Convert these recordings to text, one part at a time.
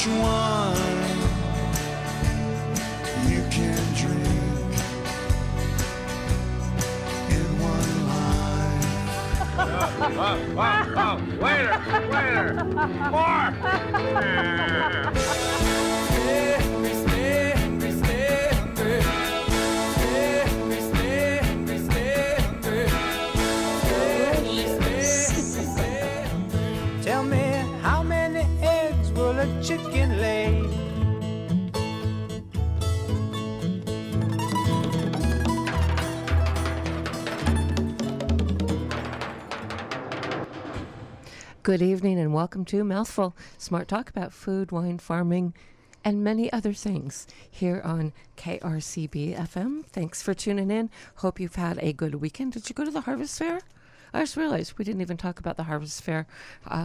much wine you can drink in one life. Waiter! More! Tell me, how many eggs will a chicken lay? Good evening and welcome to Mouthful, smart talk about food, wine, farming, and many other things here on KRCB-FM. Thanks for tuning in. Hope you've had a good weekend. Did you go to the Harvest Fair? I just realized we didn't even talk about the Harvest Fair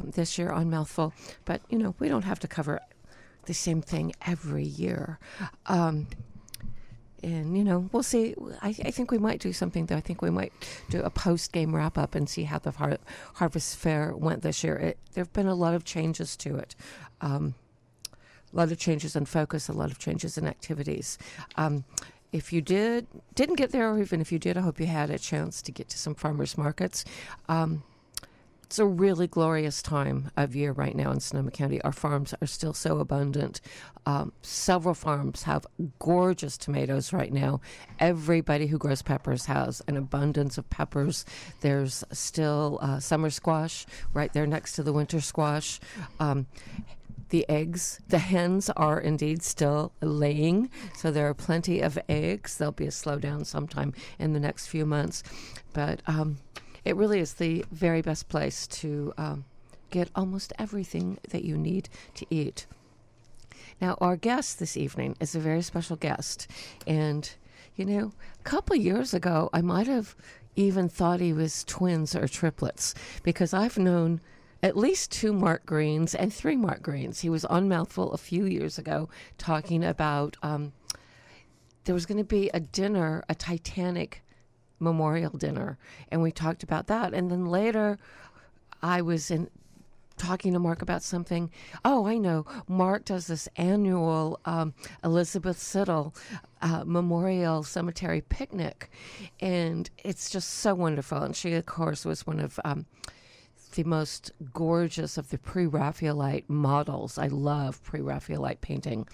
this year on Mouthful, but, you know, we don't have to cover the same thing every year. And, you know, we'll see. I think we might do something, though. I think we might do a post-game wrap-up and see how the Harvest Fair went this year. There have been a lot of changes to it. A lot of changes in focus, a lot of changes in activities. If you didn't get there, or even if you did, I hope you had a chance to get to some farmers markets. It's a really glorious time of year right now in Sonoma County. Our farms are still so abundant. Several farms have gorgeous tomatoes right now. Everybody who grows peppers has an abundance of peppers. There's still summer squash right there next to the winter squash. The eggs, the hens are indeed still laying, so there are plenty of eggs. There'll be a slowdown sometime in the next few months, but it really is the very best place to get almost everything that you need to eat. Now, our guest this evening is a very special guest, and, you know, a couple of years ago, I might have even thought he was twins or triplets, because I've known at least 2 Mark Greenes and 3 Mark Greenes. He was on Mouthful a few years ago talking about there was going to be a dinner, a Titanic memorial dinner, and we talked about that. And then later I was talking to Mark about something. Oh, I know. Mark does this annual Elizabeth Siddall Memorial Cemetery picnic, and it's just so wonderful. And she, of course, was one of the most gorgeous of the pre-Raphaelite models. I love pre-Raphaelite painting.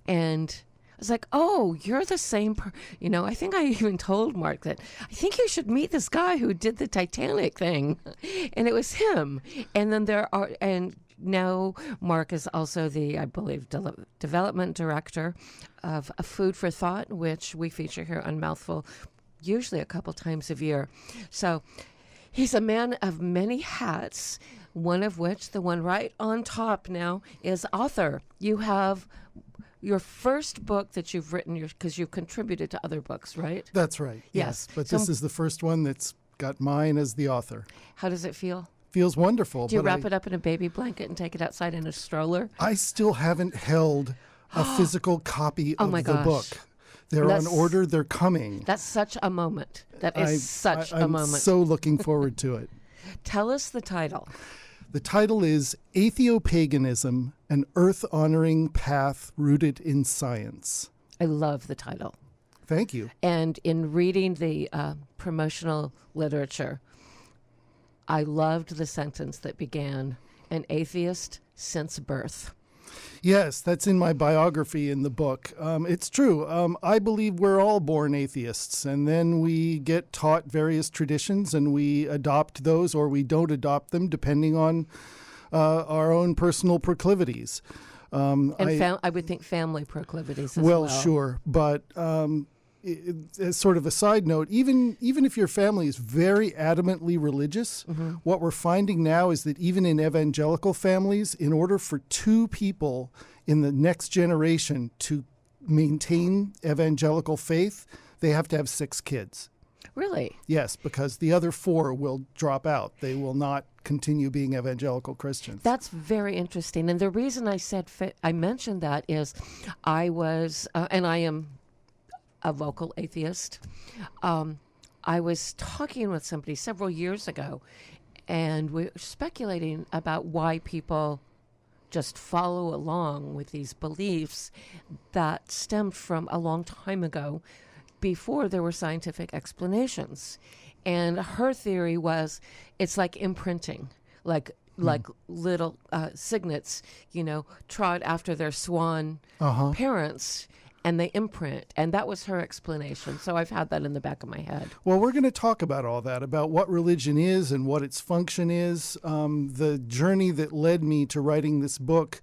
And I was like, oh, you're the same, you know, I think I even told Mark that I think you should meet this guy who did the Titanic thing. And it was him. And then now Mark is also the, I believe, development director of A Food for Thought, which we feature here on Mouthful usually a couple times a year. So he's a man of many hats, one of which, the one right on top now, is author. You have your first book that you've written, because you've contributed to other books, right? That's right. Yes. But this is the first one that's got mine as the author. How does it feel? Feels wonderful. Do you wrap it up in a baby blanket and take it outside in a stroller? I still haven't held a physical copy of the book. They're on order. They're coming. That's such a moment. That is such a moment. I'm so looking forward to it. Tell us the title. The title is Atheopaganism, an earth-honoring path rooted in science. I love the title. Thank you. And in reading the promotional literature, I loved the sentence that began, an atheist since birth. Yes, that's in my biography in the book. It's true. I believe we're all born atheists, and then we get taught various traditions, and we adopt those or we don't adopt them, depending on our own personal proclivities. I would think family proclivities as well. Well, sure. But as sort of a side note, even if your family is very adamantly religious, what we're finding now is that even in evangelical families, in order for 2 people in the next generation to maintain evangelical faith, they have to have 6 kids. Really? Yes, because the other 4 will drop out. They will not continue being evangelical Christians. That's very interesting. And the reason I mentioned that is I was, and I am a vocal atheist. I was talking with somebody several years ago, and we were speculating about why people just follow along with these beliefs that stemmed from a long time ago, before there were scientific explanations. And her theory was it's like imprinting, like little cygnets, trod after their swan parents, and they imprint. And that was her explanation. So I've had that in the back of my head. Well, we're going to talk about all that, about what religion is and what its function is. The journey that led me to writing this book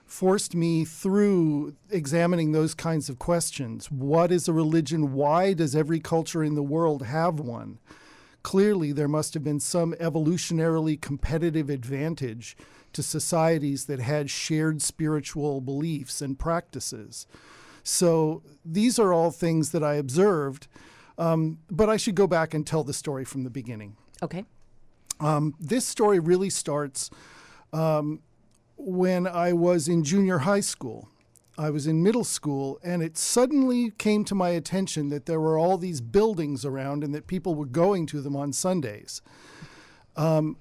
forced me through examining those kinds of questions. What is a religion? Why does every culture in the world have one? Clearly, there must have been some evolutionarily competitive advantage to societies that had shared spiritual beliefs and practices. So these are all things that I observed, but I should go back and tell the story from the beginning. Okay. This story really starts when I was in junior high school. I was in middle school, and it suddenly came to my attention that there were all these buildings around and that people were going to them on Sundays. So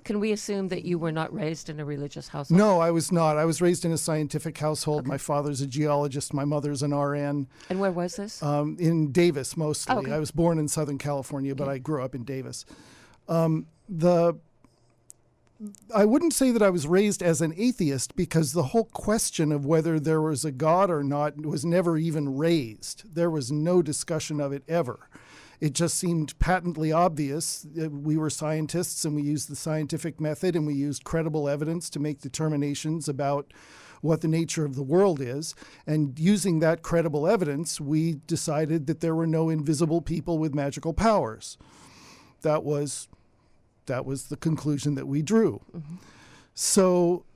can we assume that you were not raised in a religious household? No, I was not. I was raised in a scientific household. Okay. My father's a geologist. My mother's an RN. And where was this? In Davis, mostly. Oh, okay. I was born in Southern California, but I grew up in Davis. I wouldn't say that I was raised as an atheist, because the whole question of whether there was a God or not was never even raised. There was no discussion of it ever. It just seemed patently obvious that we were scientists and we used the scientific method and we used credible evidence to make determinations about what the nature of the world is. And using that credible evidence, we decided that there were no invisible people with magical powers. That was the conclusion that we drew. Mm-hmm. So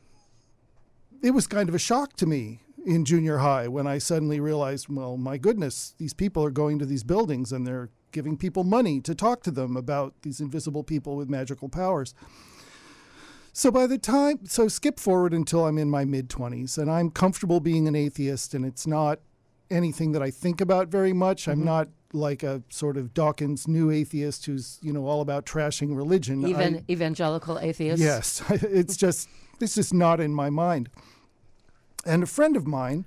it was kind of a shock to me in junior high when I suddenly realized, well, my goodness, these people are going to these buildings and they're giving people money to talk to them about these invisible people with magical powers. So skip forward until I'm in my mid-20s, and I'm comfortable being an atheist, and it's not anything that I think about very much. Mm-hmm. I'm not like a sort of Dawkins new atheist who's, all about trashing religion. Evangelical atheist? Yes. It's just not in my mind. And a friend of mine,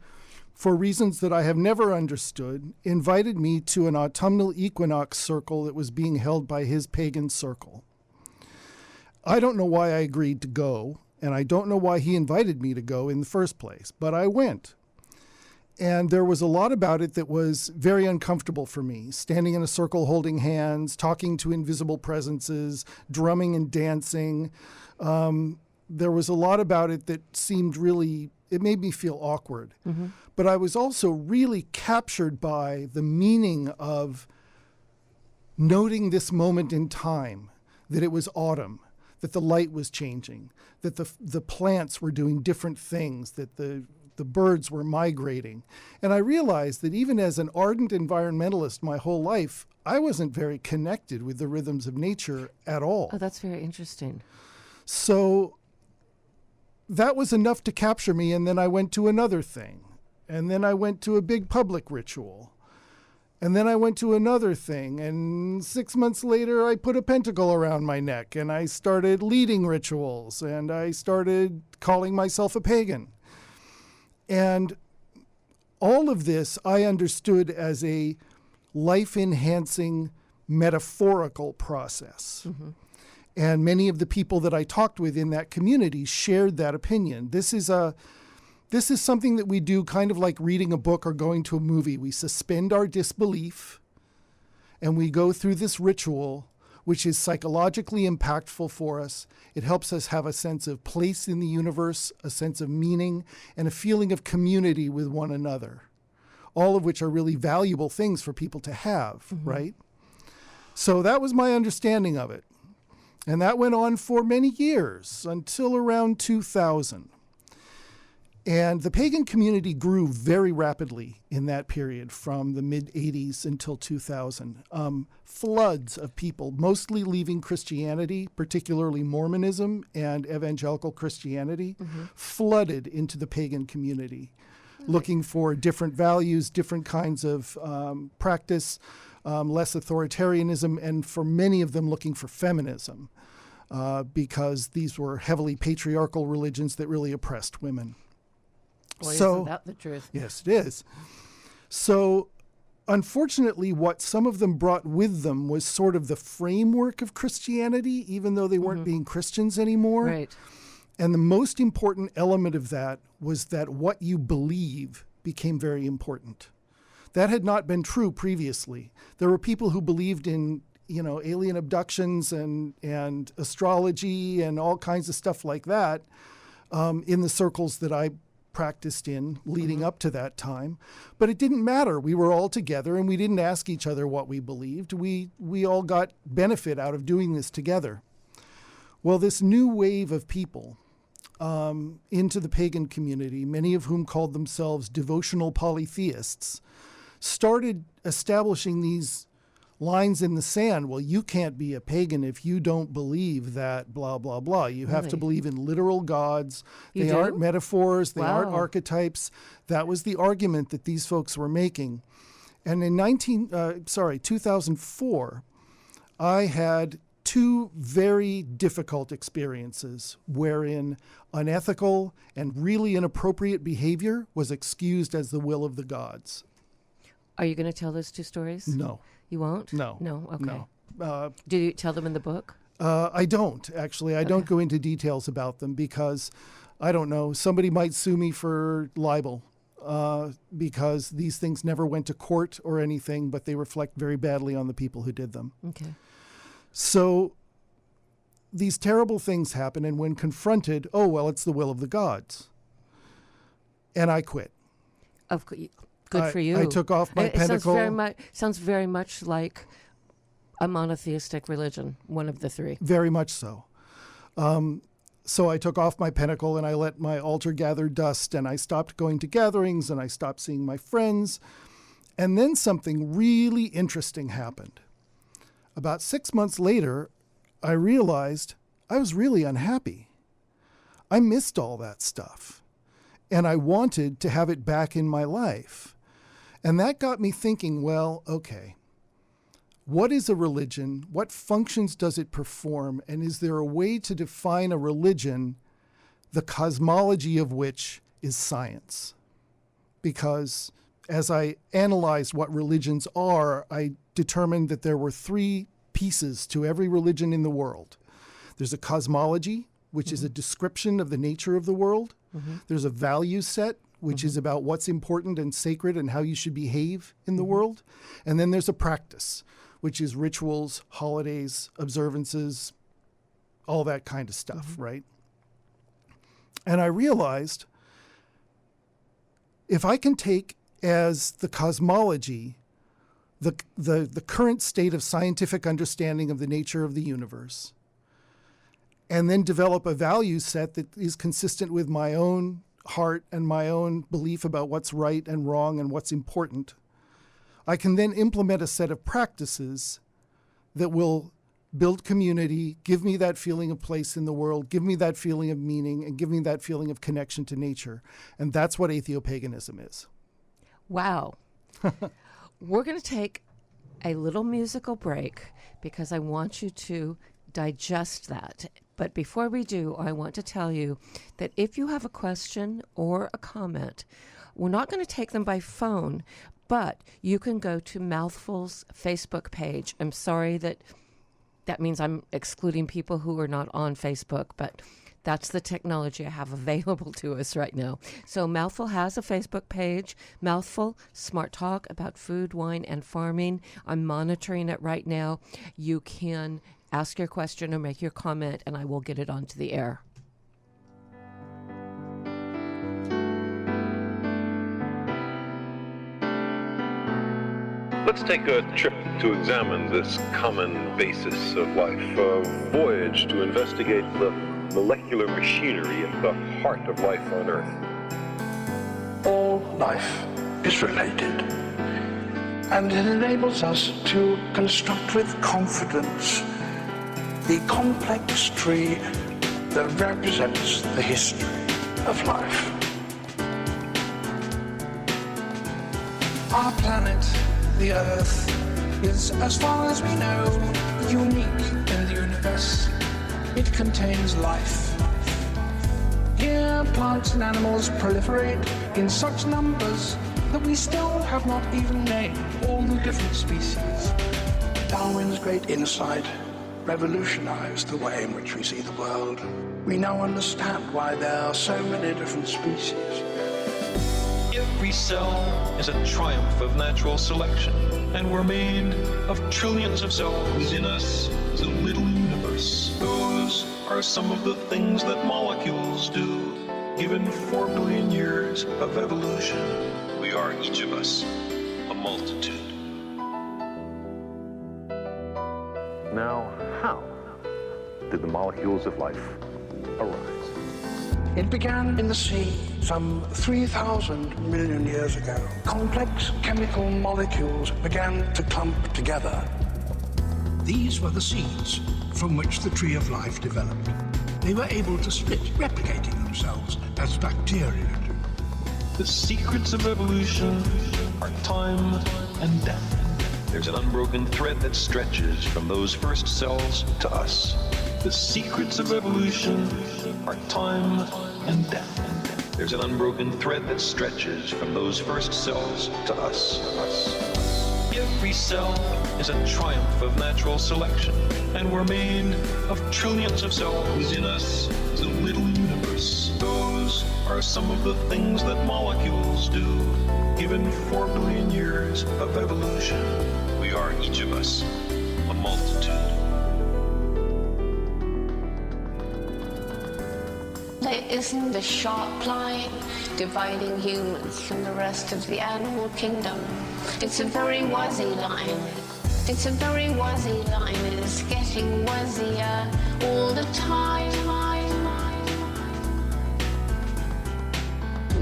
for reasons that I have never understood, invited me to an autumnal equinox circle that was being held by his pagan circle. I don't know why I agreed to go, and I don't know why he invited me to go in the first place, but I went. And there was a lot about it that was very uncomfortable for me, standing in a circle holding hands, talking to invisible presences, drumming and dancing. There was a lot about it that seemed really, it made me feel awkward. Mm-hmm. But I was also really captured by the meaning of noting this moment in time, that it was autumn, that the light was changing, that the plants were doing different things, that the birds were migrating. And I realized that even as an ardent environmentalist my whole life, I wasn't very connected with the rhythms of nature at all. Oh, that's very interesting. So that was enough to capture me, and then I went to another thing. And then I went to a big public ritual. And then I went to another thing, and 6 months later I put a pentacle around my neck, and I started leading rituals, and I started calling myself a pagan. And all of this I understood as a life-enhancing metaphorical process. Mm-hmm. And many of the people that I talked with in that community shared that opinion. This is something that we do kind of like reading a book or going to a movie. We suspend our disbelief and we go through this ritual, which is psychologically impactful for us. It helps us have a sense of place in the universe, a sense of meaning, and a feeling of community with one another, all of which are really valuable things for people to have, mm-hmm. right? So that was my understanding of it. And that went on for many years, until around 2000. And the pagan community grew very rapidly in that period, from the mid-'80s until 2000. Floods of people, mostly leaving Christianity, particularly Mormonism and evangelical Christianity, mm-hmm. flooded into the pagan community, looking for different values, different kinds of practice, less authoritarianism, and for many of them looking for feminism. because these were heavily patriarchal religions that really oppressed women. Boy, isn't that the truth? Yes, it is. So, unfortunately, what some of them brought with them was sort of the framework of Christianity, even though they weren't being Christians anymore. Right. And the most important element of that was that what you believe became very important. That had not been true previously. There were people who believed in, alien abductions and astrology and all kinds of stuff like that in the circles that I practiced in leading up to that time. But it didn't matter. We were all together and we didn't ask each other what we believed. We all got benefit out of doing this together. Well, this new wave of people into the pagan community, many of whom called themselves devotional polytheists, started establishing these lines in the sand. Well, you can't be a pagan if you don't believe that blah, blah, blah. You have to believe in literal gods. They aren't metaphors. They aren't archetypes. That was the argument that these folks were making. And in 2004, I had two very difficult experiences wherein unethical and really inappropriate behavior was excused as the will of the gods. Are you going to tell those two stories? No. You won't? No. No? Okay. No. Do you tell them in the book? I don't, actually. I don't go into details about them because, I don't know, somebody might sue me for libel because these things never went to court or anything, but they reflect very badly on the people who did them. Okay. So these terrible things happen, and when confronted, it's the will of the gods. And I quit. Good for you. I took off my pentacle. Sounds very much like a monotheistic religion, one of the three. Very much so. So I took off my pentacle and I let my altar gather dust, and I stopped going to gatherings and I stopped seeing my friends. And then something really interesting happened. About 6 months later, I realized I was really unhappy. I missed all that stuff, and I wanted to have it back in my life. And that got me thinking, well, okay, what is a religion? What functions does it perform? And is there a way to define a religion, the cosmology of which is science? Because as I analyzed what religions are, I determined that there were three pieces to every religion in the world. There's a cosmology, which is a description of the nature of the world. There's a value set, which is about what's important and sacred and how you should behave in the world. And then there's a practice, which is rituals, holidays, observances, all that kind of stuff, right? And I realized if I can take as the cosmology the current state of scientific understanding of the nature of the universe, and then develop a value set that is consistent with my own heart and my own belief about what's right and wrong and what's important, I can then implement a set of practices that will build community, give me that feeling of place in the world, give me that feeling of meaning, and give me that feeling of connection to nature. And that's what Atheopaganism is. Wow. We're going to take a little musical break because I want you to digest that. But before we do, I want to tell you that if you have a question or a comment, we're not going to take them by phone, but you can go to Mouthful's Facebook page. I'm sorry that means I'm excluding people who are not on Facebook, but that's the technology I have available to us right now. So Mouthful has a Facebook page, Mouthful, smart talk about food, wine, and farming. I'm monitoring it right now. You can ask your question or make your comment, and I will get it onto the air. Let's take a trip to examine this common basis of life, a voyage to investigate the molecular machinery at the heart of life on Earth. All life is related, and it enables us to construct with confidence the complex tree that represents the history of life. Our planet, the Earth, is, as far as we know, unique in the universe. It contains life. Here, plants and animals proliferate in such numbers that we still have not even named all the different species. Darwin's great insight revolutionized the way in which we see the world. We now understand why there are so many different species. Every cell is a triumph of natural selection, and we're made of trillions of cells. Within us is a little universe. Those are some of the things that molecules do. Given 4 billion years of evolution, we are, each of us, a multitude. Now, how did the molecules of life arise? It began in the sea some 3,000 million years ago. Complex chemical molecules began to clump together. These were the seeds from which the tree of life developed. They were able to split, replicating themselves as bacteria do. The secrets of evolution are time and death. There's an unbroken thread that stretches from those first cells to us. The secrets of evolution are time and death. There's an unbroken thread that stretches from those first cells to us. Every cell is a triumph of natural selection, and we're made of trillions of cells. Within us is a little universe. Those are some of the things that molecules do. Given 4 billion years of evolution, we are, each of us, a multitude. There isn't a sharp line dividing humans from the rest of the animal kingdom. It's a very wuzzy line. It's a very wuzzy line. It's getting wuzzier all the time.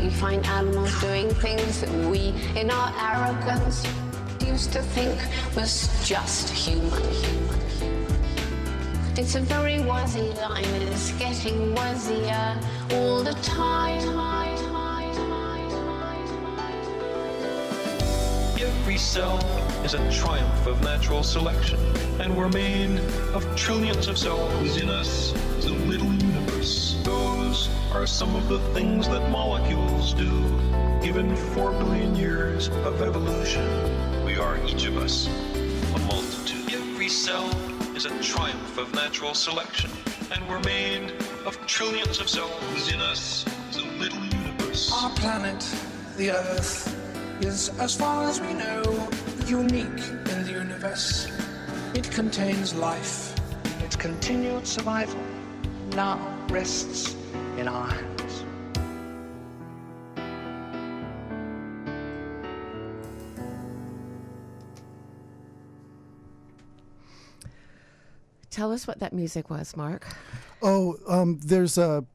We find animals doing things that we, in our arrogance, used to think was just human. It's a very wuzzy line. It's getting wuzzier all the time. Every cell is a triumph of natural selection, and we're made of trillions of cells. Within us is a little universe. Those are some of the things that molecules do. Given 4 billion years of evolution, we are, each of us, a multitude. Every cell is a triumph of natural selection, and we're made of trillions of cells. Within us is a little universe. Our planet, the Earth, is, as far as we know, unique in the universe. It contains life. Its continued survival now rests in our hands. Tell us what that music was, Mark. Oh, there's a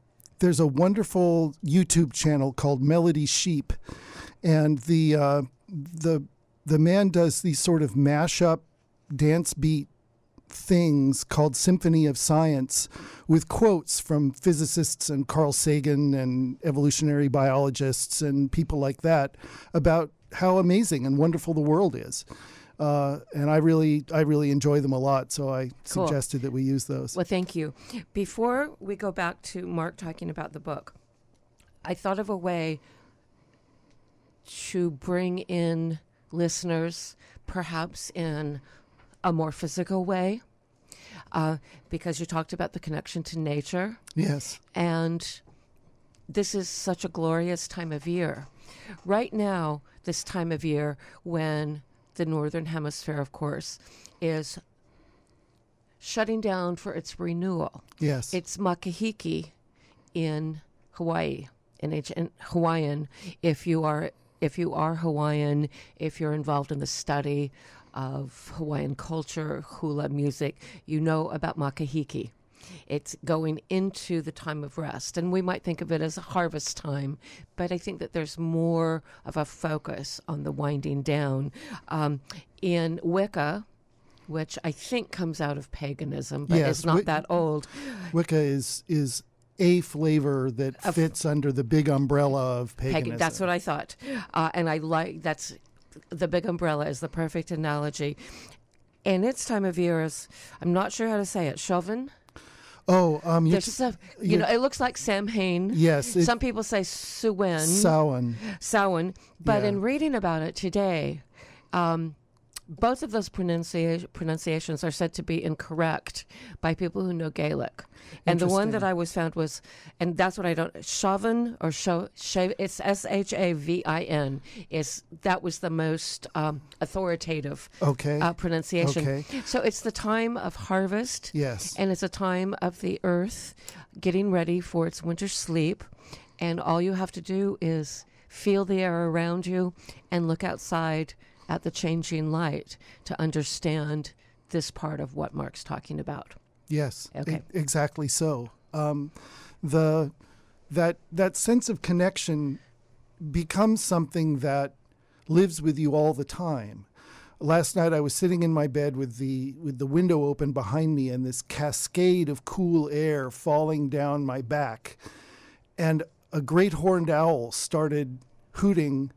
wonderful YouTube channel called Melody Sheep, and the man does these sort of mashup dance beat things called Symphony of Science with quotes from physicists and Carl Sagan and evolutionary biologists and people like that about how amazing and wonderful the world is. And I really enjoy them a lot, so I suggested that we use those. Well, thank you. Before we go back to Mark talking about the book, I thought of a way to bring in listeners, perhaps in a more physical way, because you talked about the connection to nature. Yes. And this is such a glorious time of year. Right now, this time of year when the Northern Hemisphere, of course, is shutting down for its renewal. Yes. It's Makahiki in Hawaii, in ancient Hawaiian. If you are Hawaiian, if you're involved in the study of Hawaiian culture, hula music, you know about Makahiki. It's going into the time of rest, and we might think of it as a harvest time, but I think that there's more of a focus on the winding down. In Wicca, which I think comes out of paganism, but Yes, it's not that old. Wicca is a flavor that fits under the big umbrella of paganism. That's what I thought. And I like, that's, the big umbrella is the perfect analogy. And its time of year is, I'm not sure how to say it, Chauvin? There's stuff, it looks like Samhain. Yes. Some people say Samhain. Samhain. But Yeah. in reading about it today, both of those pronunciations are said to be incorrect by people who know Gaelic. And the one that I was found was, and that's what I don't, Shavin or it's Shavin, that was the most authoritative pronunciation. Okay. So it's the time of harvest. Yes. And it's a time of the earth getting ready for its winter sleep. And all you have to do is feel the air around you and look outside at the changing light to understand this part of what Mark's talking about. Yes, Okay. Exactly so. That sense of connection becomes something that lives with you all the time. Last night I was sitting in my bed with the window open behind me and this cascade of cool air falling down my back, and a great horned owl started hooting.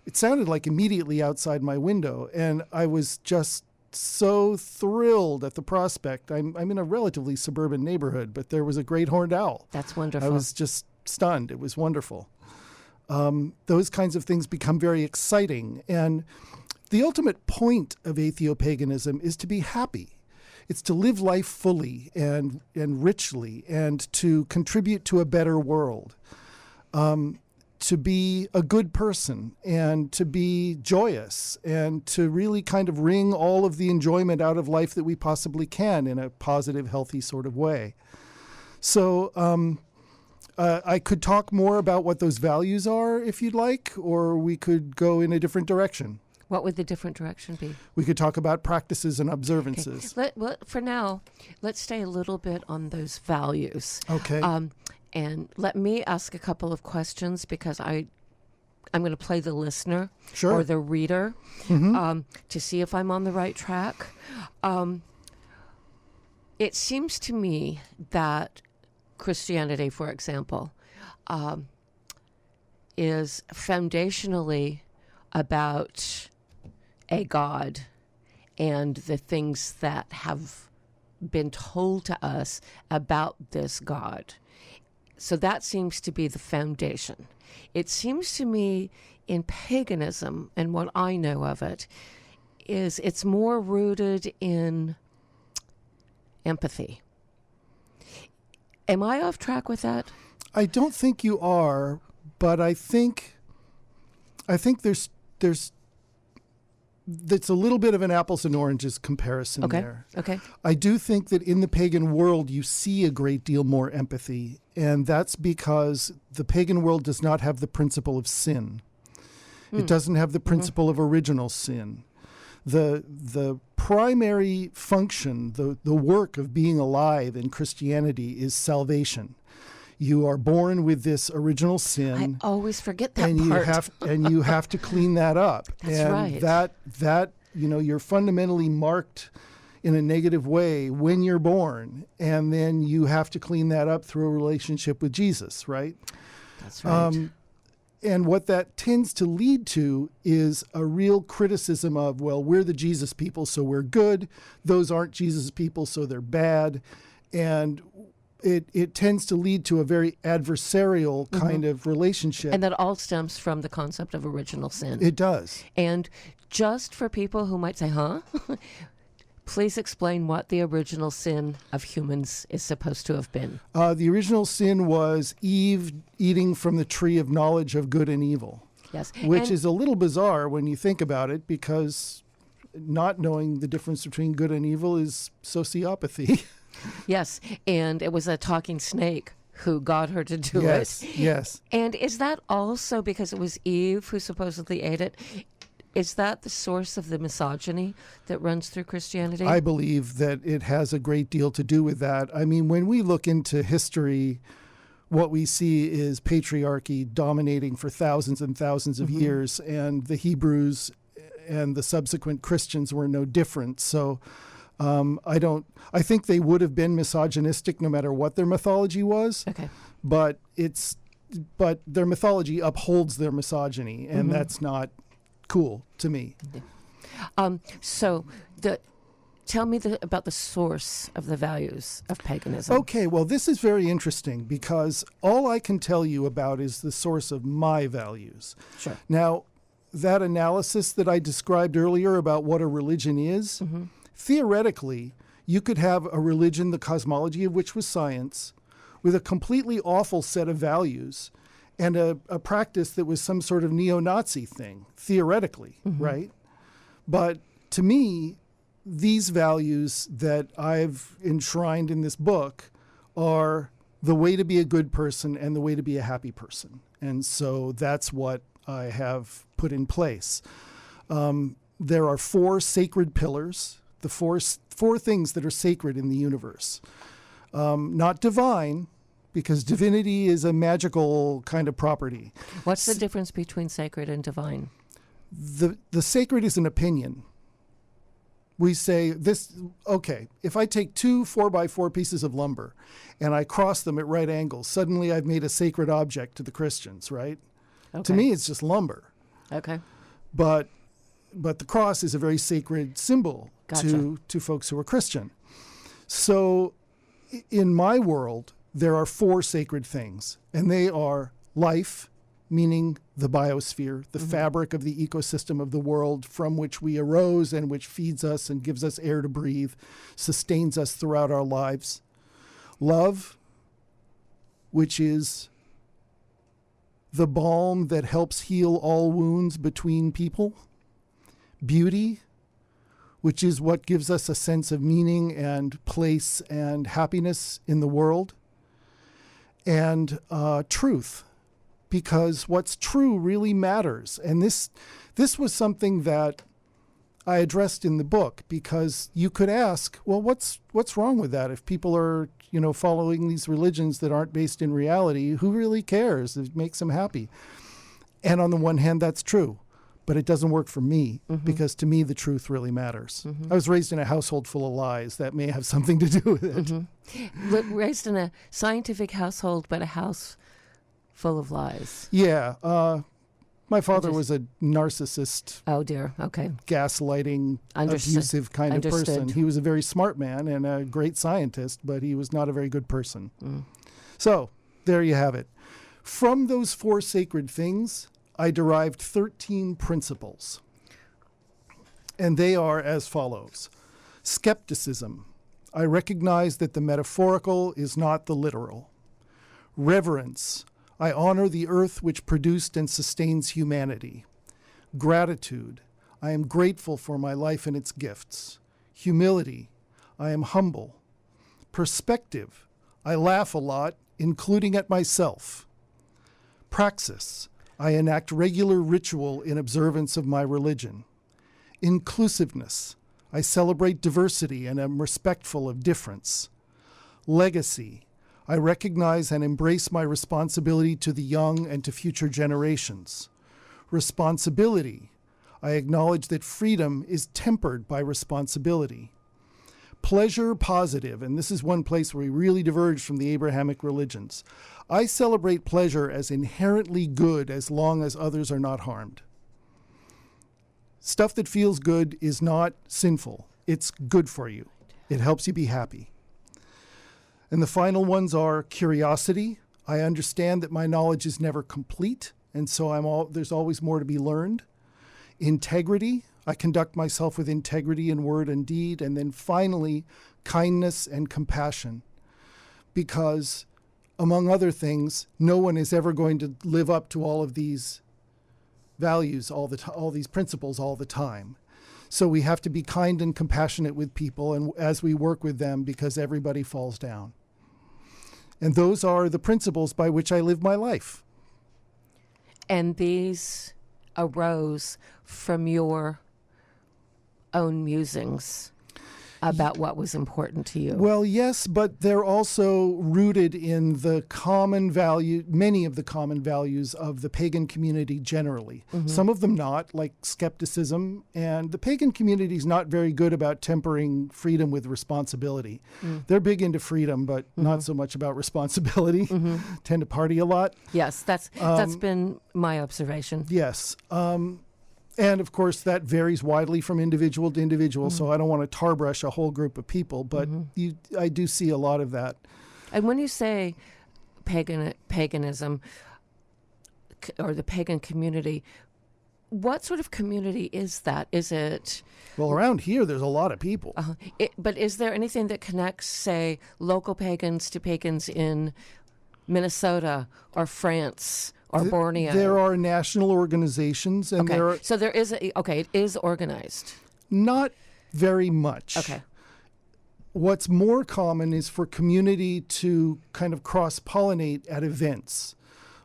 It sounded like immediately outside my window, and I was just so thrilled at the prospect. I'm in a relatively suburban neighborhood, but there was a great horned owl. That's wonderful. I was just stunned. It was wonderful. Those kinds of things become very exciting, and the ultimate point of atheopaganism is to be happy. It's to live life fully and richly, and to contribute to a better world. To be a good person and to be joyous and to really kind of wring all of the enjoyment out of life that we possibly can in a positive, healthy sort of way. So I could talk more about what those values are if you'd like, or we could go in a different direction. What would the different direction be? We could talk about practices and observances. Okay. Well, for now, let's stay a little bit on those values. Okay. And let me ask a couple of questions, because I'm going to play the listener or the reader to see if I'm on the right track. It seems to me that Christianity, for example, is foundationally about a God and the things that have been told to us about this God. So that seems to be the foundation. It seems to me in paganism, and what I know of it, is it's more rooted in empathy. Am I off track with that? I don't think you are, but I think there's that's a little bit of an apples and oranges comparison there. Okay. I do think that in the pagan world you see a great deal more empathy, and that's because the pagan world does not have the principle of sin. It doesn't have the principle of original sin. The primary function, the work of being alive in Christianity is salvation. You are born with this original sin. I always forget that and part. You have to clean that up. That's and right. That you're fundamentally marked in a negative way when you're born, and then you have to clean that up through a relationship with Jesus, right? That's right. And what that tends to lead to is a real criticism of, well, we're the Jesus people, so we're good. Those aren't Jesus people, so they're bad. And it tends to lead to a very adversarial kind of relationship. And that all stems from the concept of original sin. It does. And just for people who might say, huh? Please explain what the original sin of humans is supposed to have been. The original sin was Eve eating from the tree of knowledge of good and evil. Yes. Which is a little bizarre when you think about it, because not knowing the difference between good and evil is sociopathy. Yes. And it was a talking snake who got her to do it. Yes. And is that also because it was Eve who supposedly ate it? Is that the source of the misogyny that runs through Christianity? I believe that it has a great deal to do with that. I mean, when we look into history, what we see is patriarchy dominating for thousands and thousands of years, and the Hebrews and the subsequent Christians were no different. So I think they would have been misogynistic no matter what their mythology was. Okay. But their mythology upholds their misogyny, and that's not cool to me. So tell me about the source of the values of paganism. Okay, well, this is very interesting because all I can tell you about is the source of my values. Sure. Now, that analysis that I described earlier about what a religion is, theoretically, you could have a religion, the cosmology of which was science, with a completely awful set of values and a practice that was some sort of neo-Nazi thing, theoretically, right? But to me, these values that I've enshrined in this book are the way to be a good person and the way to be a happy person. And so that's what I have put in place. There are 4 sacred pillars, the four things that are sacred in the universe. Not divine, because divinity is a magical kind of property. What's the difference between sacred and divine? The sacred is an opinion. We say this, okay, if I take 2 4x4 pieces of lumber and I cross them at right angles, suddenly I've made a sacred object to the Christians, right? Okay. To me, it's just lumber. Okay. But the cross is a very sacred symbol to folks who are Christian. So in my world, there are 4 sacred things, and they are life, meaning the biosphere, the fabric of the ecosystem of the world from which we arose and which feeds us and gives us air to breathe, sustains us throughout our lives. Love, which is the balm that helps heal all wounds between people. Beauty, which is what gives us a sense of meaning and place and happiness in the world. And truth, because what's true really matters. And this was something that I addressed in the book, because you could ask, well, what's wrong with that? If people are, following these religions that aren't based in reality, who really cares? It makes them happy. And on the one hand, that's true, but it doesn't work for me, because to me, the truth really matters. I was raised in a household full of lies. That may have something to do with it. Raised in a scientific household, but a house full of lies. Yeah. My father was a narcissist. Oh, dear. Okay. Gaslighting, abusive kind of person. He was a very smart man and a great scientist, but he was not a very good person. So there you have it. From those 4 sacred things, I derived 13 principles. And they are as follows. Skepticism. I recognize that the metaphorical is not the literal. Reverence. I honor the earth which produced and sustains humanity. Gratitude. I am grateful for my life and its gifts. Humility. I am humble. Perspective. I laugh a lot, including at myself. Praxis. I enact regular ritual in observance of my religion. Inclusiveness. I celebrate diversity and am respectful of difference. Legacy. I recognize and embrace my responsibility to the young and to future generations. Responsibility. I acknowledge that freedom is tempered by responsibility. Pleasure positive, and this is one place where we really diverge from the Abrahamic religions. I celebrate pleasure as inherently good as long as others are not harmed. Stuff that feels good is not sinful. It's good for you. It helps you be happy. And the final ones are curiosity. I understand that my knowledge is never complete, and so there's always more to be learned. Integrity. I conduct myself with integrity in word and deed. And then finally, kindness and compassion. Because, among other things, no one is ever going to live up to all of these values, all these principles all the time. So we have to be kind and compassionate with people and as we work with them, because everybody falls down. And those are the principles by which I live my life. And these arose from your own musings about what was important to you. Well, yes, but they're also rooted in the common value, many of the common values of the pagan community generally. Some of them not, like skepticism. And the pagan community is not very good about tempering freedom with responsibility. They're big into freedom, but not so much about responsibility. Tend to party a lot. Yes, that's been my observation. Yes. And of course, that varies widely from individual to individual. So I don't want to tar brush a whole group of people, but I do see a lot of that. And when you say paganism or the pagan community, what sort of community is that? Is it... Well, around here, there's a lot of people. But is there anything that connects, say, local pagans to pagans in Minnesota or France or Borneo? There are national organizations, and there are... So there is it is organized. Not very much. Okay. What's more common is for community to kind of cross-pollinate at events.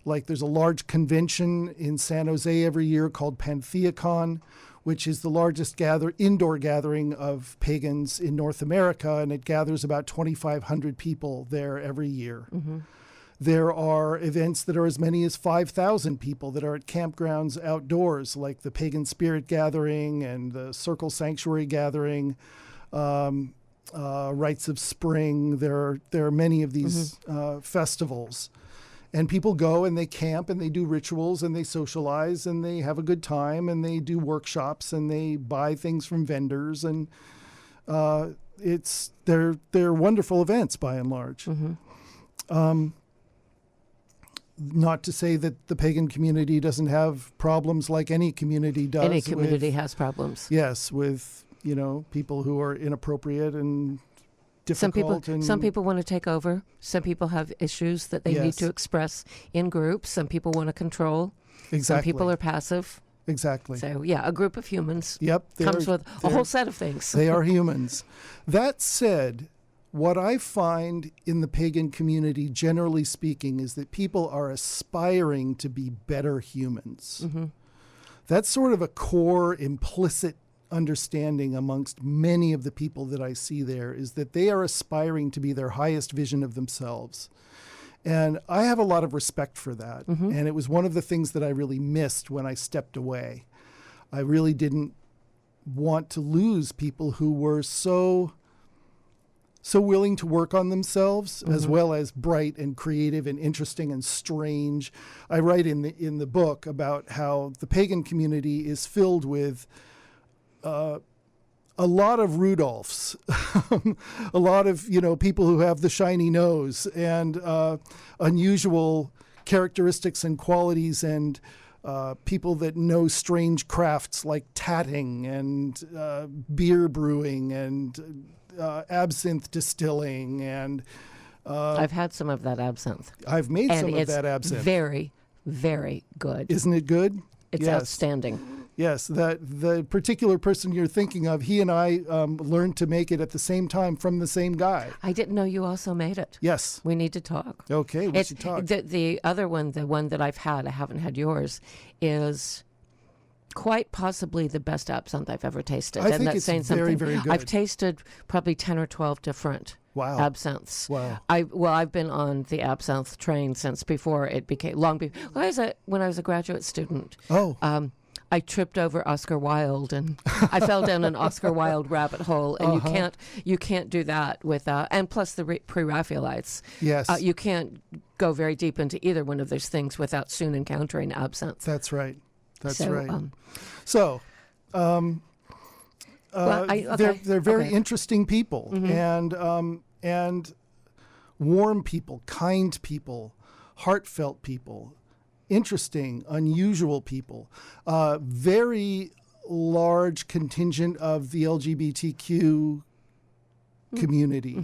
Like there's a large convention in San Jose every year called Pantheacon, which is the largest indoor gathering of pagans in North America, and it gathers about 2,500 people there every year. There are events that are as many as 5,000 people that are at campgrounds outdoors, like the Pagan Spirit Gathering and the Circle Sanctuary Gathering, Rites of Spring. There are many of these festivals. And people go and they camp and they do rituals and they socialize and they have a good time and they do workshops and they buy things from vendors, and they're wonderful events by and large. Not to say that the pagan community doesn't have problems like any community does. Any community has problems. Yes, with people who are inappropriate and difficult. Some people want to take over. Some people have issues that they need to express in groups. Some people want to control. Exactly. Some people are passive. Exactly. So, a group of humans comes with a whole set of things. They are humans. That said, what I find in the pagan community, generally speaking, is that people are aspiring to be better humans. That's sort of a core implicit understanding amongst many of the people that I see there, is that they are aspiring to be their highest vision of themselves. And I have a lot of respect for that. And it was one of the things that I really missed when I stepped away. I really didn't want to lose people who were so willing to work on themselves, as well as bright and creative and interesting and strange. I write in the book about how the pagan community is filled with a lot of Rudolphs, a lot of people who have the shiny nose and unusual characteristics and qualities, and people that know strange crafts like tatting and beer brewing and absinthe distilling, and I've had some of that absinthe. I've made some of that absinthe. Very, very good. Isn't it good? It's outstanding. Yes, the particular person you're thinking of, he and I learned to make it at the same time from the same guy. I didn't know you also made it. Yes. We need to talk. Okay, we should talk. The other one, the one that I've had, I haven't had yours, is quite possibly the best absinthe I've ever tasted. I think it's very, very good. I've tasted probably 10 or 12 different absinthes. Wow. I've been on the absinthe train since before it became, long before, when I was a graduate student. Oh. I tripped over Oscar Wilde, and I fell down an Oscar Wilde rabbit hole, and you can't do that without, and plus the pre-Raphaelites. Yes. You can't go very deep into either one of those things without soon encountering absinthe. That's right. They're very interesting people, and warm people, kind people, heartfelt people. Interesting, unusual people, very large contingent of the LGBTQ community,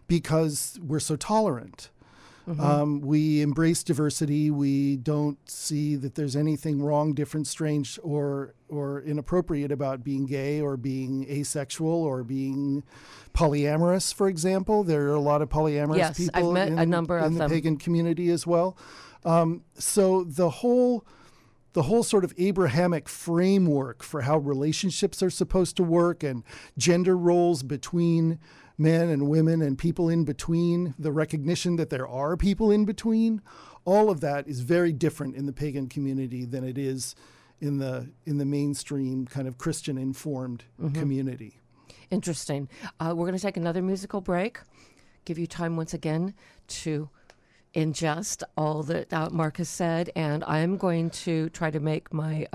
because we're so tolerant. We embrace diversity. We don't see that there's anything wrong, different, strange, or inappropriate about being gay or being asexual or being polyamorous, for example. There are a lot of polyamorous people I've met a number of in the them. pagan community as well. So the whole sort of Abrahamic framework for how relationships are supposed to work, and gender roles between men and women and people in between, the recognition that there are people in between, all of that is very different in the pagan community than it is in the mainstream kind of Christian informed community. Interesting. We're going to take another musical break. Give you time once again to ingest all that Mark has said, and I'm going to try to make my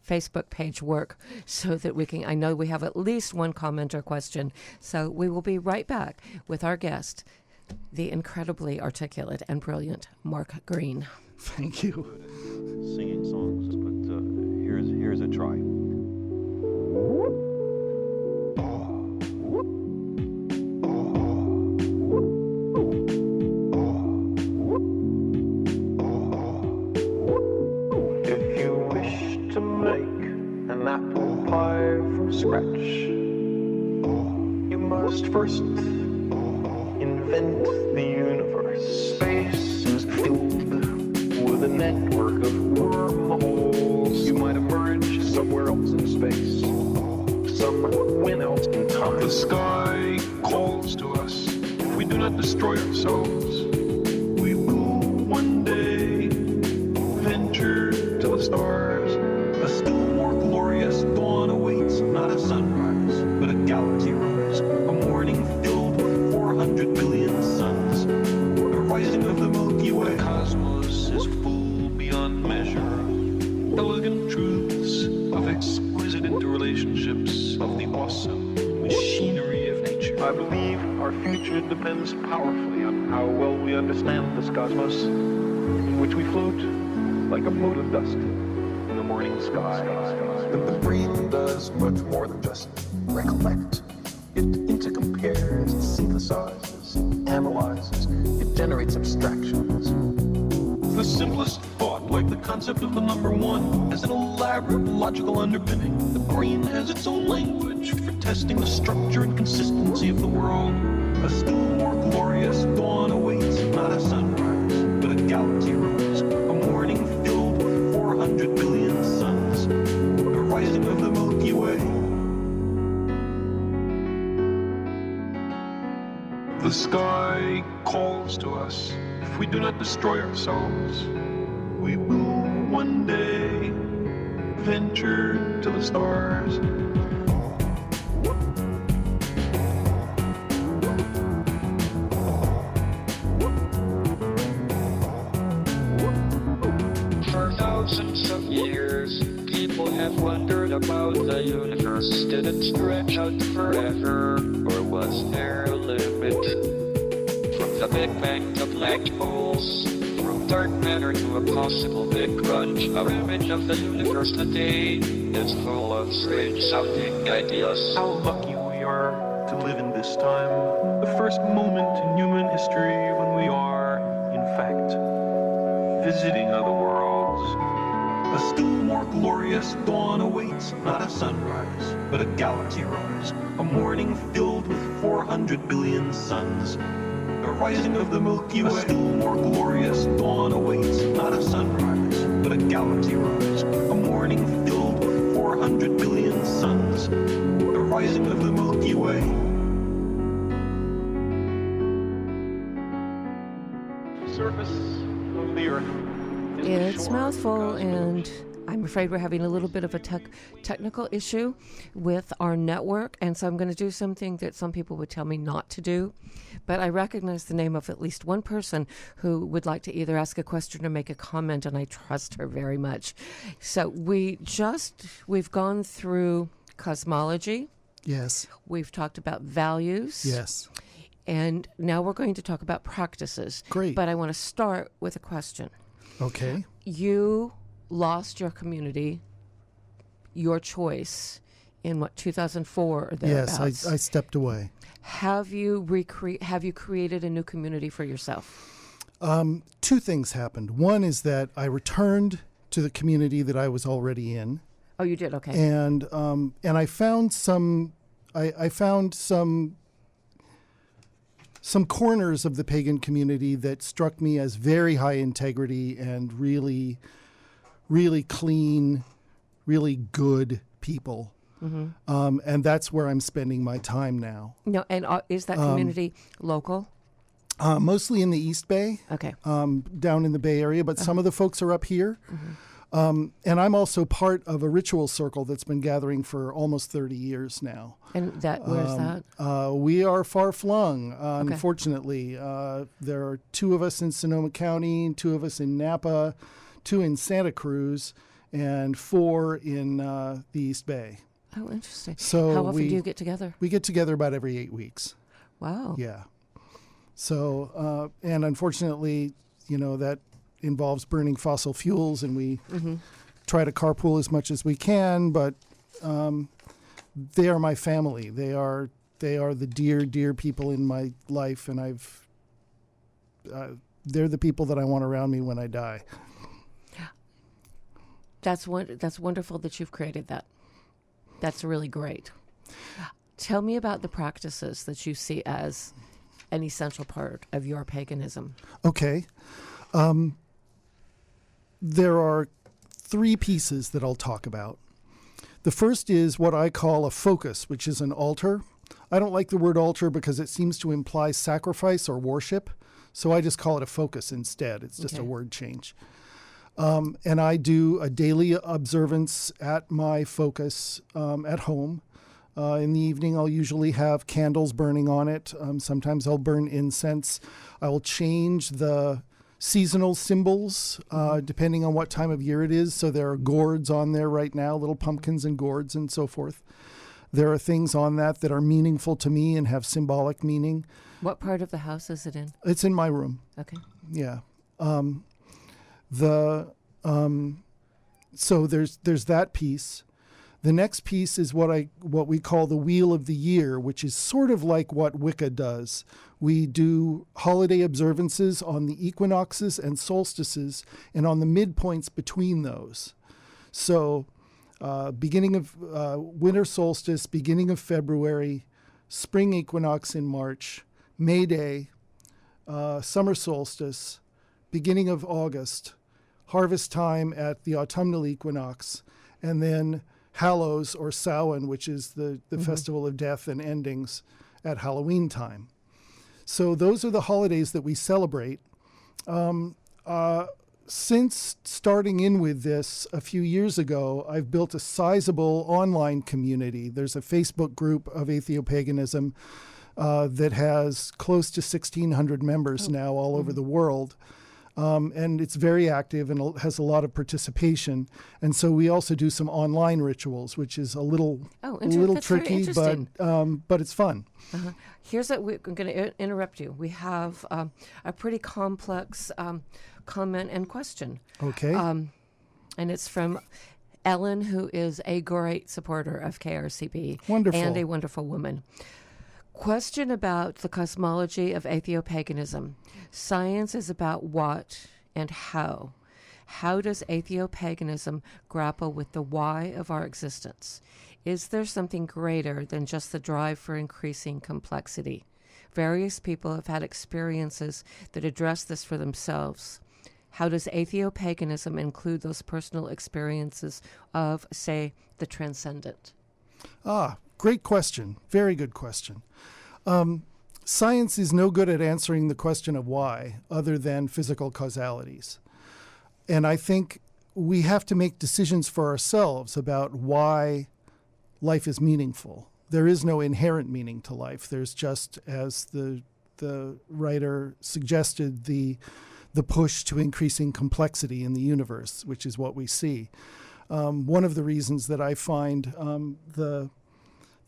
Facebook page work so that we can. I know we have at least one comment or question, so we will be right back with our guest, the incredibly articulate and brilliant Mark Greene. Thank you. Singing songs, but here's a try. If you wish to make an apple pie from scratch, you must first invent the universe. Space is filled with a network of wormholes. You might emerge somewhere else in space, somewhere else in time. The sky calls to us. If we do not destroy ourselves, we will one day venture to the stars. A still more glorious dawn awaits, not a sunrise, but a galaxy rise. A morning filled with 400 billion suns. The rising of the Milky Way. The cosmos is full beyond measure. Elegant truths of exquisite interrelationships of the awesome machinery of nature. I believe our future depends powerfully on how well we understand this cosmos, in which we float like a mote of dust in the morning sky. The brain does much more than just recollect. It intercompares, it synthesizes, it analyzes, it generates abstractions. The simplest thought, like the concept of the number one, has an elaborate logical underpinning. The brain has its own language for testing the structure and consistency of the world. A still more glorious dawn awaits, not a sunrise, but a galaxy rise. A morning filled with 400 billion suns. The rising of the Milky Way. The sky calls to us. If we do not destroy ourselves, we will one day venture to the stars. For thousands of years, people have wondered about the universe. Did it stretch out forever, or was there a limit? From the Big Bang to black holes, from dark matter to a possible big crunch, our image of the universe today is full of strange sounding ideas. How lucky we are to live in this time, the first moment in human history when we are, in fact, visiting other worlds. A still more glorious dawn awaits, not a sunrise, but a galaxy rise. A morning filled with 400 billion suns. The rising of the Milky Way. A still more glorious dawn awaits, not a sunrise, but a galaxy rise. A morning filled with 400 billion suns. The rising of the Milky Way. Surface of the Earth. It's Mouthful, and I'm afraid we're having a little bit of a technical issue with our network, and so I'm going to do something that some people would tell me not to do. But I recognize the name of at least one person who would like to either ask a question or make a comment, and I trust her very much. So we've gone through cosmology. Yes. We've talked about values. Yes. And now we're going to talk about practices. Great. But I want to start with a question. Okay. You lost your community, your choice, in 2004 or thereabouts. Yes, I stepped away. Have you created a new community for yourself? Two things happened. One is that I returned to the community that I was already in. Oh, you did? Okay. And I found some corners of the pagan community that struck me as very high integrity and really, really clean, really good people. Mm-hmm. And that's where I'm spending my time now. No, and is that community local? Mostly in the East Bay. Okay. Down in the Bay Area, but some of the folks are up here. And I'm also part of a ritual circle that's been gathering for almost 30 years now. And where's that? We are far flung, unfortunately. There are 2 of us in Sonoma County, 2 of us in Napa, 2 in Santa Cruz, and 4 in the East Bay. Oh, interesting. So how often do you get together? We get together about every 8 weeks. Wow. Yeah. So, and unfortunately, that involves burning fossil fuels, and we try to carpool as much as we can, but they are my family. They are the dear people in my life, and they're the people that I want around me when I die. That's wonderful that you've created that. That's really great. Tell me about the practices that you see as an essential part of your paganism. Okay. There are 3 pieces that I'll talk about. The first is what I call a focus, which is an altar. I don't like the word altar because it seems to imply sacrifice or worship, so I just call it a focus instead. It's just a word change. And I do a daily observance at my focus at home. In the evening, I'll usually have candles burning on it. Sometimes I'll burn incense. I will change the seasonal symbols depending on what time of year it is. So there are gourds on there right now, little pumpkins and gourds and so forth. There are things on that are meaningful to me and have symbolic meaning. What part of the house is it in? It's in my room. Okay. Yeah. So there's that piece. The next piece is what we call the Wheel of the Year, which is sort of like what Wicca does. We do holiday observances on the equinoxes and solstices and on the midpoints between those. So beginning of winter solstice, beginning of February, spring equinox in March, May Day, summer solstice, beginning of August, harvest time at the autumnal equinox, and then Hallows or Samhain, which is the festival of death and endings at Halloween time. So those are the holidays that we celebrate. Since starting in with this a few years ago, I've built a sizable online community. There's a Facebook group of Atheopaganism that has close to 1,600 members now all over the world. And it's very active and has a lot of participation. And so we also do some online rituals, which is a little tricky, but it's fun. Here's what we're going to interrupt you. We have a pretty complex comment and question. Okay. And it's from Ellen, who is a great supporter of KRCB. Wonderful. And a wonderful woman. Question about the cosmology of Atheopaganism. Science is about what and how. How does Atheopaganism grapple with the why of our existence? Is there something greater than just the drive for increasing complexity? Various people have had experiences that address this for themselves. How does Atheopaganism include those personal experiences of, say, the transcendent? Great question. Very good question. Science is no good at answering the question of why, other than physical causalities. And I think we have to make decisions for ourselves about why life is meaningful. There is no inherent meaning to life. There's just, as the writer suggested, the push to increasing complexity in the universe, which is what we see. One of the reasons that I find the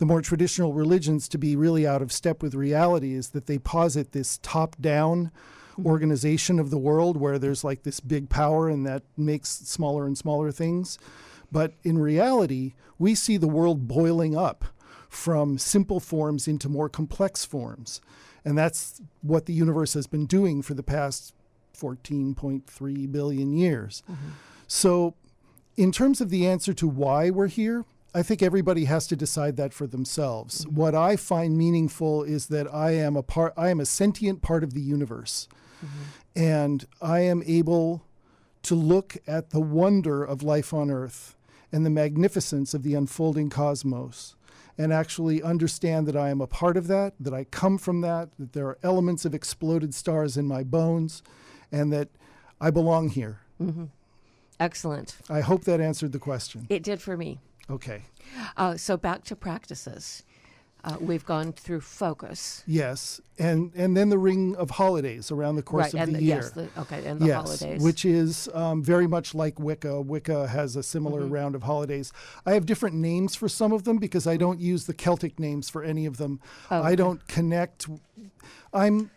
more traditional religions to be really out of step with reality is that they posit this top-down organization of the world where there's like this big power and that makes smaller and smaller things. But in reality, we see the world boiling up from simple forms into more complex forms. And that's what the universe has been doing for the past 14.3 billion years. So in terms of the answer to why we're here, I think everybody has to decide that for themselves. What I find meaningful is that I am a sentient part of the universe. And I am able to look at the wonder of life on Earth and the magnificence of the unfolding cosmos and actually understand that I am a part of that I come from that there are elements of exploded stars in my bones, and that I belong here. Excellent. I hope that answered the question. It did for me. Okay. So back to practices. We've gone through focus. Yes, and then the ring of holidays around the course of the year. Yes, and the holidays. Which is very much like Wicca. Wicca has a similar round of holidays. I have different names for some of them because I don't use the Celtic names for any of them. Oh, I don't connect. I'm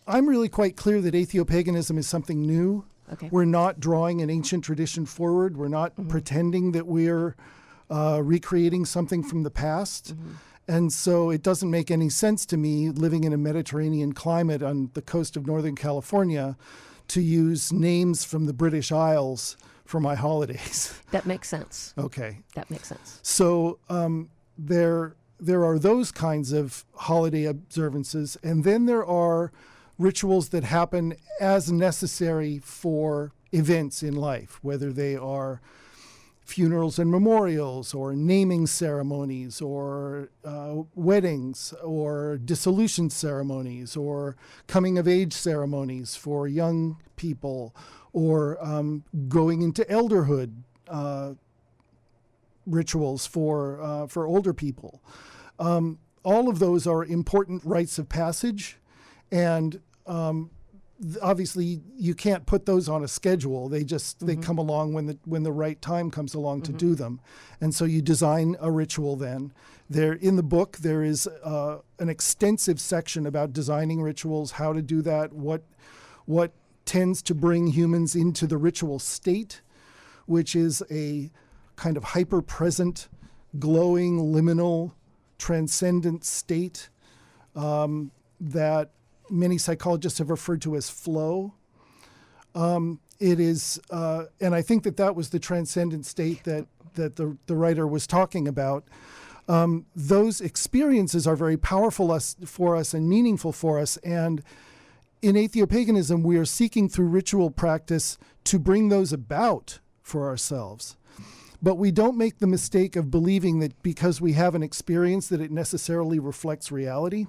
really quite clear that Atheopaganism is something new. Okay. We're not drawing an ancient tradition forward. We're not pretending that we're recreating something from the past. And so it doesn't make any sense to me, living in a Mediterranean climate on the coast of Northern California, to use names from the British Isles for my holidays. That makes sense. Okay. That makes sense. So there are those kinds of holiday observances, and then there are rituals that happen as necessary for events in life, whether they are funerals and memorials, or naming ceremonies, or weddings, or dissolution ceremonies, or coming of age ceremonies for young people, or going into elderhood rituals for older people. All of those are important rites of passage, and obviously you can't put those on a schedule. They just they come along when the right time comes along to do them. And so you design a ritual then. There in the book there is an extensive section about designing rituals, how to do that, what tends to bring humans into the ritual state, which is a kind of hyper-present, glowing, liminal, transcendent state that many psychologists have referred to as flow. It is, and I think that was the transcendent state that the writer was talking about. Those experiences are very powerful for us and meaningful for us. And in Atheopaganism, we are seeking through ritual practice to bring those about for ourselves. But we don't make the mistake of believing that because we have an experience that it necessarily reflects reality.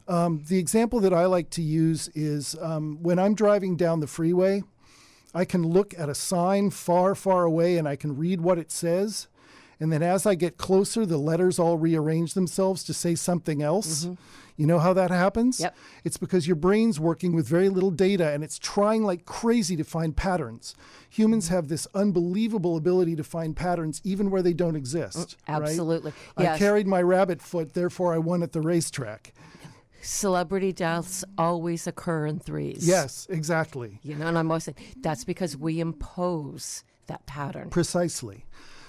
The example that I like to use is when I'm driving down the freeway, I can look at a sign far, far away and I can read what it says. And then as I get closer, the letters all rearrange themselves to say something else. You know how that happens? Yep. It's because your brain's working with very little data and it's trying like crazy to find patterns. Humans have this unbelievable ability to find patterns even where they don't exist. Absolutely. Right? Yes. I carried my rabbit foot, therefore I won at the racetrack. Celebrity deaths always occur in threes. Yes, exactly. You know, and I'm always saying that's because we impose that pattern. Precisely.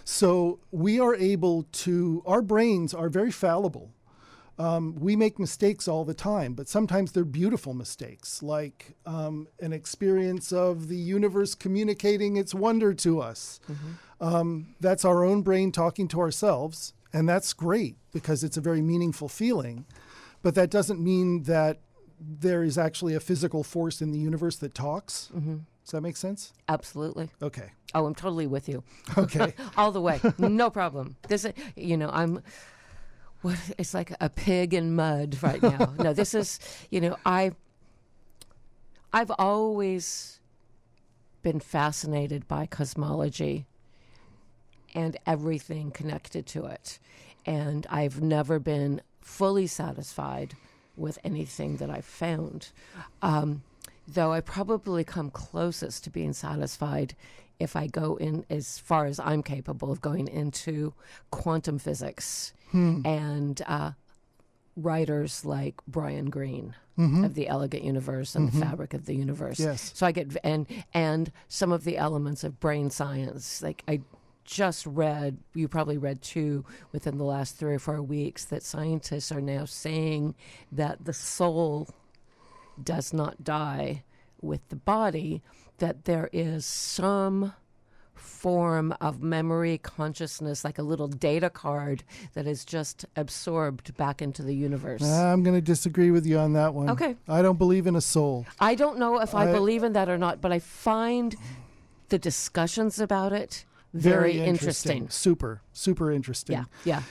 So we are able to, our brains are very fallible. We make mistakes all the time, but sometimes they're beautiful mistakes, like an experience of the universe communicating its wonder to us. That's our own brain talking to ourselves, and that's great because it's a very meaningful feeling. But that doesn't mean that there is actually a physical force in the universe that talks. Does that make sense? Absolutely. Okay. Oh, I'm totally with you. Okay. All the way. No problem. This is, it's like a pig in mud right now. No, this is, I've always been fascinated by cosmology and everything connected to it. And I've never been fully satisfied with anything that I've found. Though I probably come closest to being satisfied if I go in as far as I'm capable of going into quantum physics and writers like Brian Greene of The Elegant Universe and The Fabric of the Universe. Yes. So I get, and some of the elements of brain science, like I just read, you probably read too, within the last 3 or 4 weeks, that scientists are now saying that the soul does not die with the body, that there is some form of memory consciousness, like a little data card that is just absorbed back into the universe. I'm going to disagree with you on that one. Okay. I don't believe in a soul. I don't know if I believe in that or not, but I find the discussions about it very interesting. Super interesting. Yeah.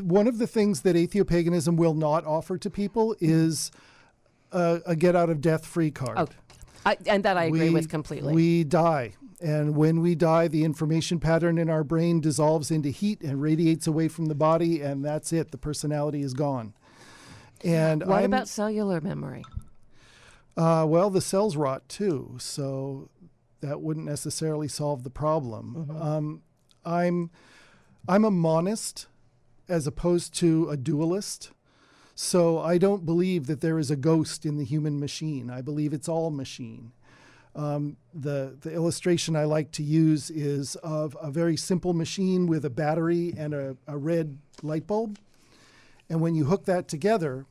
One of the things that Atheopaganism will not offer to people is a get out of death free card. And that I agree with completely. We die. And when we die, the information pattern in our brain dissolves into heat and radiates away from the body, and that's it. The personality is gone. And what about cellular memory? Well, the cells rot too, so that wouldn't necessarily solve the problem. I'm a monist as opposed to a dualist. So I don't believe that there is a ghost in the human machine. I believe it's all machine. The illustration I like to use is of a very simple machine with a battery and a red light bulb. And when you hook that together,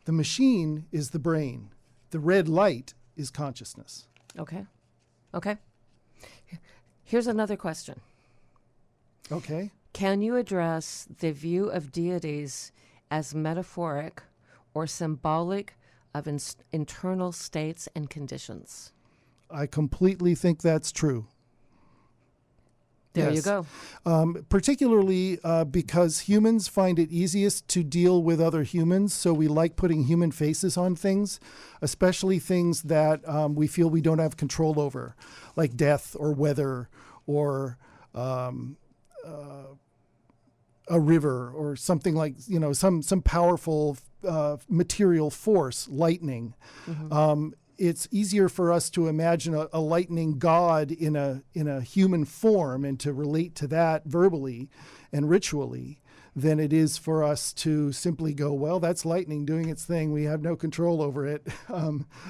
the machine is the brain. The red light is consciousness. Okay. Here's another question. Okay. Can you address the view of deities as metaphoric or symbolic of internal states and conditions? I completely think that's true. There Yes. you go. Particularly because humans find it easiest to deal with other humans, so we like putting human faces on things, especially things that we feel we don't have control over, like death or weather or a river or something like, some powerful material force, lightning. It's easier for us to imagine a lightning god in a human form and to relate to that verbally and ritually than it is for us to simply go, well, that's lightning doing its thing. We have no control over it.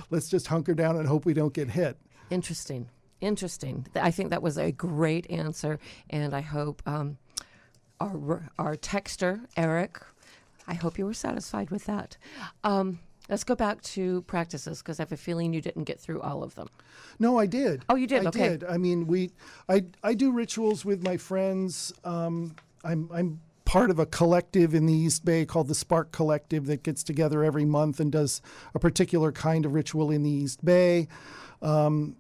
Let's just hunker down and hope we don't get hit. Interesting. I think that was a great answer, and I hope our texter, Eric, I hope you were satisfied with that. Let's go back to practices, because I have a feeling you didn't get through all of them. No, I did. Oh, you did? I Okay. did. I mean, I do rituals with my friends. I'm part of a collective in the East Bay called the Spark Collective that gets together every month and does a particular kind of ritual in the East Bay. When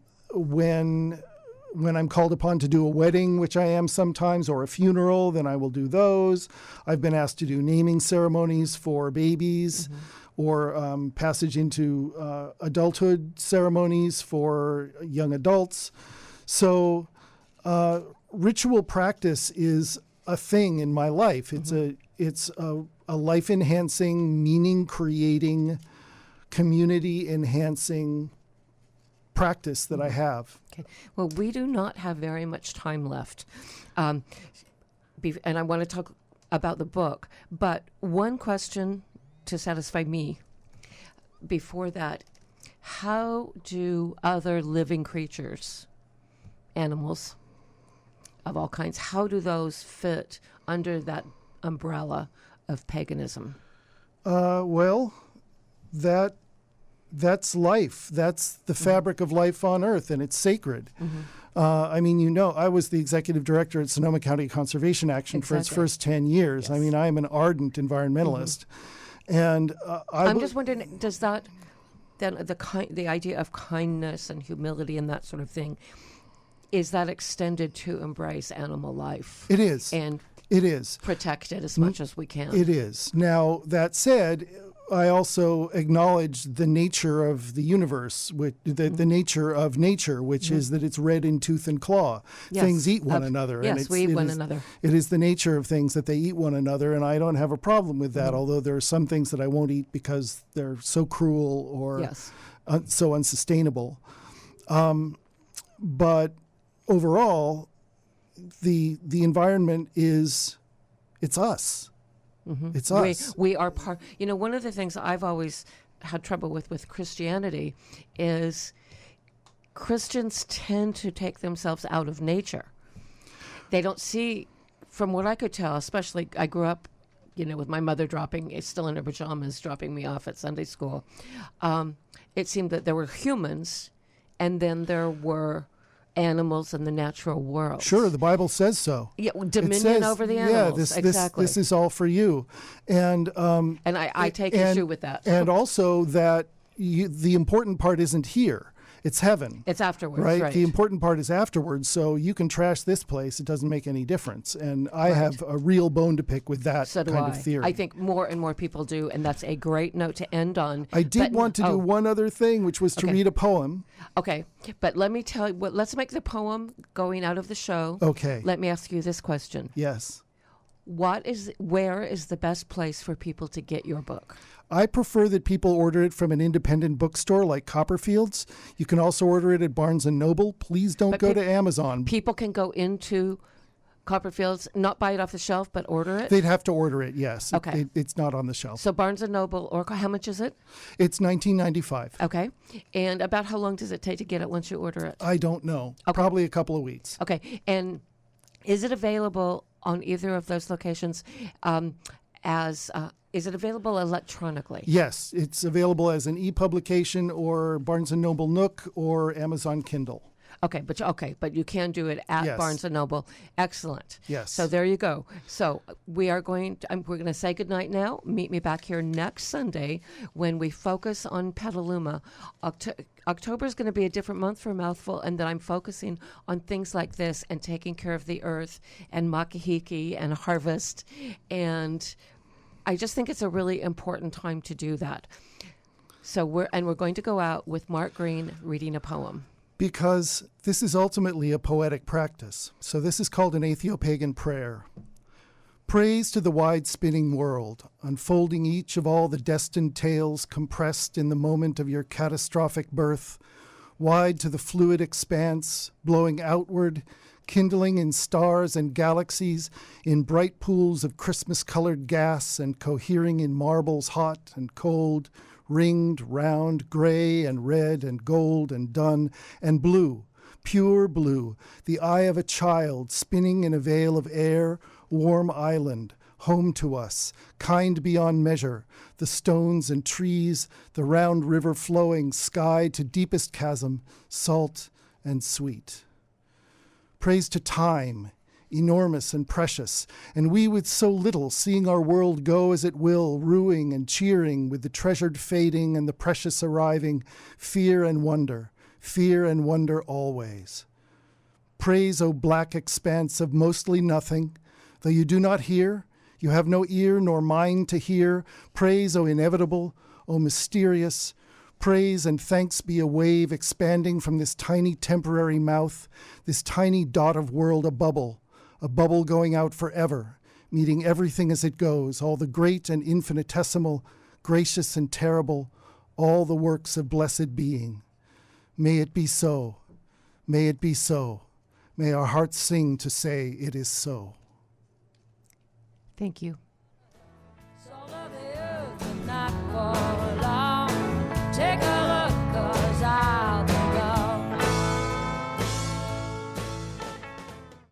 I'm called upon to do a wedding, which I am sometimes, or a funeral, then I will do those. I've been asked to do naming ceremonies for babies, or passage into adulthood ceremonies for young adults. So ritual practice is a thing in my life. It's a life-enhancing, meaning-creating, community-enhancing practice that I have. Okay. Well, we do not have very much time left. And I want to talk about the book. But one question to satisfy me before that, how do other living creatures, animals of all kinds, how do those fit under that umbrella of paganism? Well, that's life. That's the fabric of life on Earth, and it's sacred. I mean, I was the executive director at Sonoma County Conservation Action for its first 10 years. Yes. I mean, I'm an ardent environmentalist. And I'm just wondering, does that, then the idea of kindness and humility and that sort of thing, is that extended to embrace animal life? It is. And it is. protect it as much as we can? It is. Now, that said, I also acknowledge the nature of the universe, the nature of nature, which is that it's red in tooth and claw. Yes. Things eat one another. Yes, and we eat one another. It is the nature of things that they eat one another, and I don't have a problem with that, although there are some things that I won't eat because they're so cruel or so unsustainable. But overall, the environment it's us. It's us. We are part. One of the things I've always had trouble with Christianity is Christians tend to take themselves out of nature. They don't see, from what I could tell, especially I grew up, with my mother still in her pajamas, dropping me off at Sunday school. It seemed that there were humans, and then there were animals in the natural world. Sure, the Bible says so. Yeah, dominion over the animals. Exactly. This is all for you, and I take issue with that. And also that the important part isn't here. It's heaven. It's afterwards, right? right. The important part is afterwards. So you can trash this place; it doesn't make any difference. And I have a real bone to pick with that So do kind I. of theory. I think more and more people do, and that's a great note to end on. I did want to do one other thing, which was to Okay. read a poem. Okay, but let me tell you. Let's make the poem going out of the show. Okay. Let me ask you this question: Yes. Where is the best place for people to get your book? I prefer that people order it from an independent bookstore like Copperfield's. You can also order it at Barnes & Noble. Please don't But go to Amazon. People can go into Copperfield's, not buy it off the shelf, but order it? They'd have to order it, yes. Okay. It's not on the shelf. So Barnes & Noble, or how much is it? It's $19.95. Okay. And about how long does it take to get it once you order it? I don't know. Okay. Probably a couple of weeks. Okay. And is it available on either of those locations is it available electronically? Yes, it's available as an e-publication or Barnes & Noble Nook or Amazon Kindle. Okay, but you can do it at Yes. Barnes & Noble. Excellent. Yes. So there you go. So we're going to say goodnight now. Meet me back here next Sunday when we focus on Petaluma. October is going to be a different month for Mouthful, and then I'm focusing on things like this and taking care of the earth and makahiki and harvest. And I just think it's a really important time to do that. So we're going to go out with Mark Greene reading a poem. Because this is ultimately a poetic practice. So this is called an Atheopagan prayer. Praise to the wide-spinning world, unfolding each of all the destined tales compressed in the moment of your catastrophic birth, wide to the fluid expanse, blowing outward, kindling in stars and galaxies, in bright pools of Christmas-colored gas and cohering in marbles hot and cold, ringed, round, gray and red and gold and dun and blue, pure blue, the eye of a child spinning in a veil of air, warm island, home to us, kind beyond measure, the stones and trees, the round river flowing, sky to deepest chasm, salt and sweet. Praise to time, enormous and precious, and we with so little, seeing our world go as it will, ruing and cheering with the treasured fading and the precious arriving, fear and wonder always. Praise, O black expanse of mostly nothing, though you do not hear, you have no ear nor mind to hear. Praise, O inevitable, O mysterious. Praise and thanks be a wave expanding from this tiny temporary mouth, this tiny dot of world, a bubble going out forever, meeting everything as it goes, all the great and infinitesimal, gracious and terrible, all the works of blessed being. May it be so. May it be so. May our hearts sing to say it is so. Thank you.